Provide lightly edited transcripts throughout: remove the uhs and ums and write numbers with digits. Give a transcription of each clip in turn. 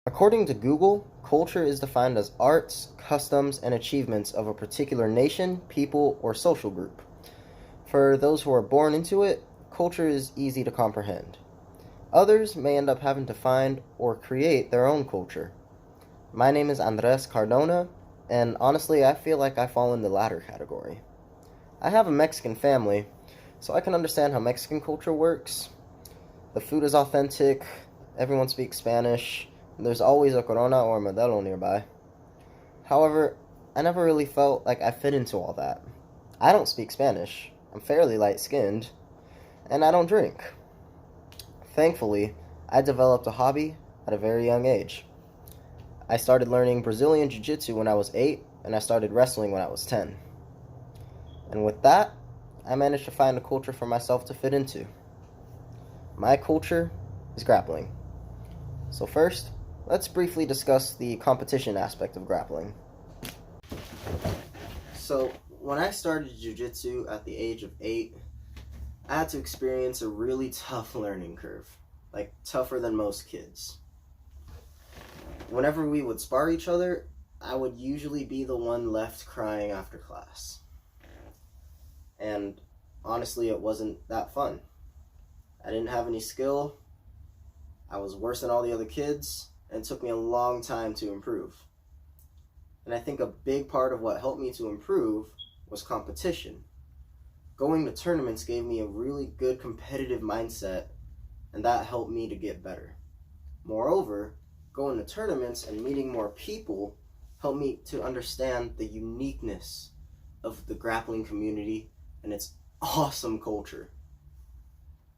According to Google, culture is defined as arts, customs, and achievements of a particular nation, people, or social group. For those who are born into it, culture is easy to comprehend. Others may end up having to find or create their own culture. My name is Andres Cardona, and honestly, I feel like I fall in the latter category. I have a Mexican family, so I can understand how Mexican culture works. The food is authentic, everyone speaks Spanish, and there's always a Corona or a Modelo nearby. However, I never really felt like I fit into all that. I don't speak Spanish, I'm fairly light skinned, and I don't drink. Thankfully, I developed a hobby at a very young age. I started learning Brazilian Jiu Jitsu when I was 8, and I started wrestling when I was 10. And with that, I managed to find a culture for myself to fit into. My culture is grappling. So first, let's briefly discuss the competition aspect of grappling. So, when I started jiu-jitsu at the age of 8, I had to experience a really tough learning curve, like tougher than most kids. Whenever we would spar each other, I would usually be the one left crying after class. And honestly, it wasn't that fun. I didn't have any skill, I was worse than all the other kids, and it took me a long time to improve. And I think a big part of what helped me to improve was competition. Going to tournaments gave me a really good competitive mindset, and that helped me to get better. Moreover, going to tournaments and meeting more people helped me to understand the uniqueness of the grappling community and its awesome culture.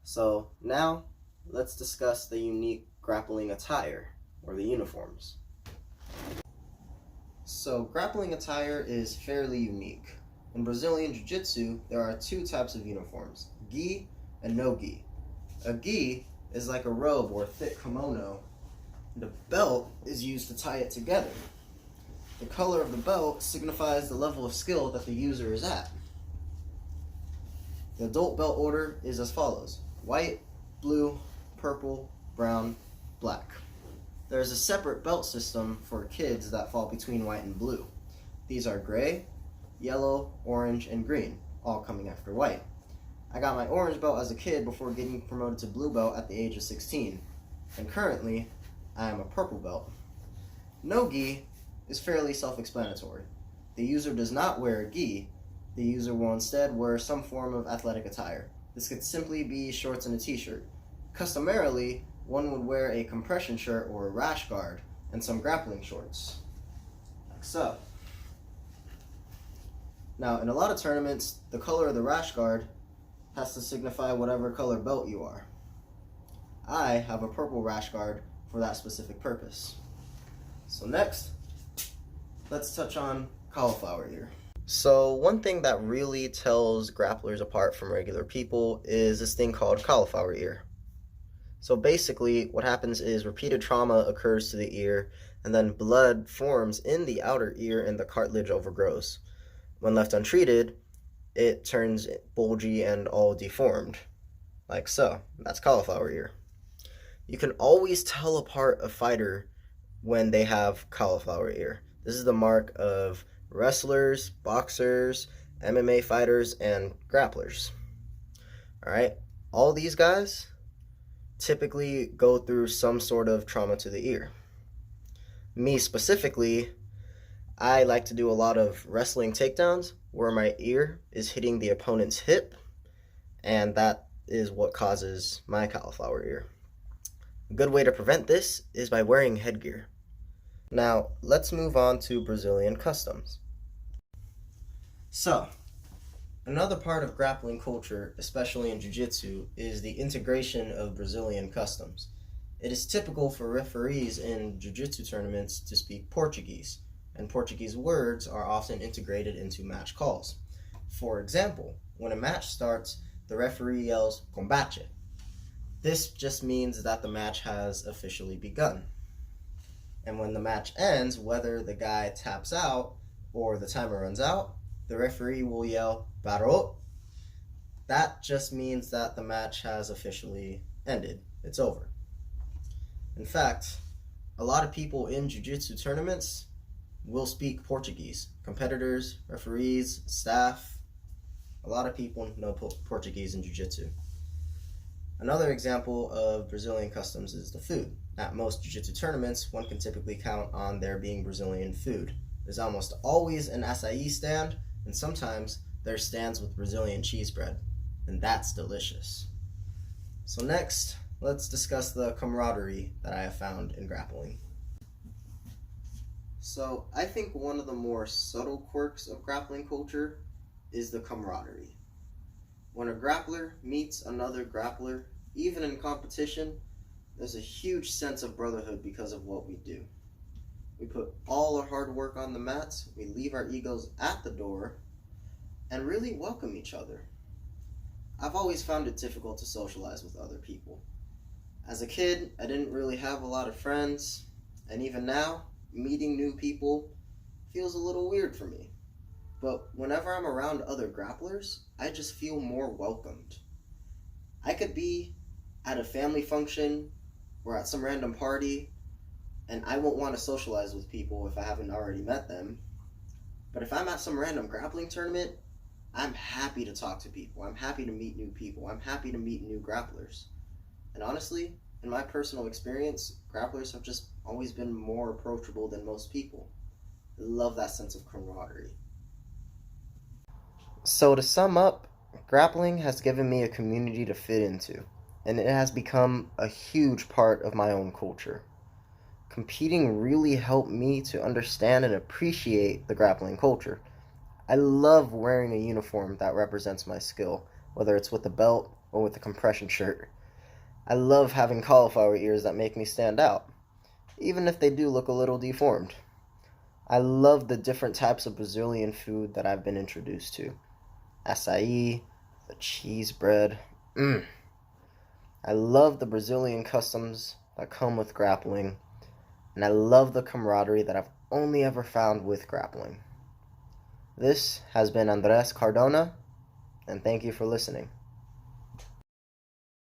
So now, let's discuss the unique grappling attire, or the uniforms. So grappling attire is fairly unique. In Brazilian Jiu-Jitsu, there are two types of uniforms, gi and no gi. A gi is like a robe or thick kimono, and a belt is used to tie it together. The color of the belt signifies the level of skill that the user is at. The adult belt order is as follows: white, blue, purple, brown, black. There is a separate belt system for kids that fall between white and blue. These are gray, yellow, orange, and green, all coming after white. I got my orange belt as a kid before getting promoted to blue belt at the age of 16, and currently, I am a purple belt. No gi is fairly self-explanatory. The user does not wear a gi. The user will instead wear some form of athletic attire. This could simply be shorts and a t-shirt. Customarily, one would wear a compression shirt or a rash guard and some grappling shorts, like so. Now, in a lot of tournaments, the color of the rash guard has to signify whatever color belt you are. I have a purple rash guard for that specific purpose. So next, let's touch on cauliflower ear. So one thing that really tells grapplers apart from regular people is this thing called cauliflower ear. So basically, what happens is repeated trauma occurs to the ear, and then blood forms in the outer ear and the cartilage overgrows. When left untreated, it turns bulgy and all deformed, like so. That's cauliflower ear. You can always tell apart a fighter when they have cauliflower ear. This is the mark of wrestlers, boxers, MMA fighters, and grapplers. Alright, all these guys typically go through some sort of trauma to the ear. Me specifically, I like to do a lot of wrestling takedowns where my ear is hitting the opponent's hip, and that is what causes my cauliflower ear. A good way to prevent this is by wearing headgear. Now, let's move on to Brazilian customs. So, another part of grappling culture, especially in jiu-jitsu, is the integration of Brazilian customs. It is typical for referees in jiu-jitsu tournaments to speak Portuguese, and Portuguese words are often integrated into match calls. For example, when a match starts, the referee yells "combate." This just means that the match has officially begun. And when the match ends, whether the guy taps out or the timer runs out, the referee will yell "parou." That just means that the match has officially ended. It's over. In fact, a lot of people in jiu-jitsu tournaments will speak Portuguese. Competitors, referees, staff, a lot of people know Portuguese in jiu-jitsu. Another example of Brazilian customs is the food. At most jiu-jitsu tournaments, one can typically count on there being Brazilian food. There's almost always an acai stand, and sometimes there's stands with Brazilian cheese bread, and that's delicious. So next, let's discuss the camaraderie that I have found in grappling. So I think one of the more subtle quirks of grappling culture is the camaraderie. When a grappler meets another grappler, even in competition, there's a huge sense of brotherhood because of what we do. We put all our hard work on the mats, we leave our egos at the door, and really welcome each other. I've always found it difficult to socialize with other people. As a kid, I didn't really have a lot of friends, and even now, meeting new people feels a little weird for me. But whenever I'm around other grapplers, I just feel more welcomed. I could be at a family function or at some random party, and I won't want to socialize with people if I haven't already met them. But if I'm at some random grappling tournament, I'm happy to talk to people. I'm happy to meet new people. I'm happy to meet new grapplers. And honestly, in my personal experience, grapplers have just always been more approachable than most people. I love that sense of camaraderie. So to sum up, grappling has given me a community to fit into, and it has become a huge part of my own culture. Competing really helped me to understand and appreciate the grappling culture. I love wearing a uniform that represents my skill, whether it's with a belt or with a compression shirt. I love having cauliflower ears that make me stand out, even if they do look a little deformed. I love the different types of Brazilian food that I've been introduced to. Acai, the cheese bread. I love the Brazilian customs that come with grappling, and I love the camaraderie that I've only ever found with grappling. This has been Andres Cardona, and thank you for listening.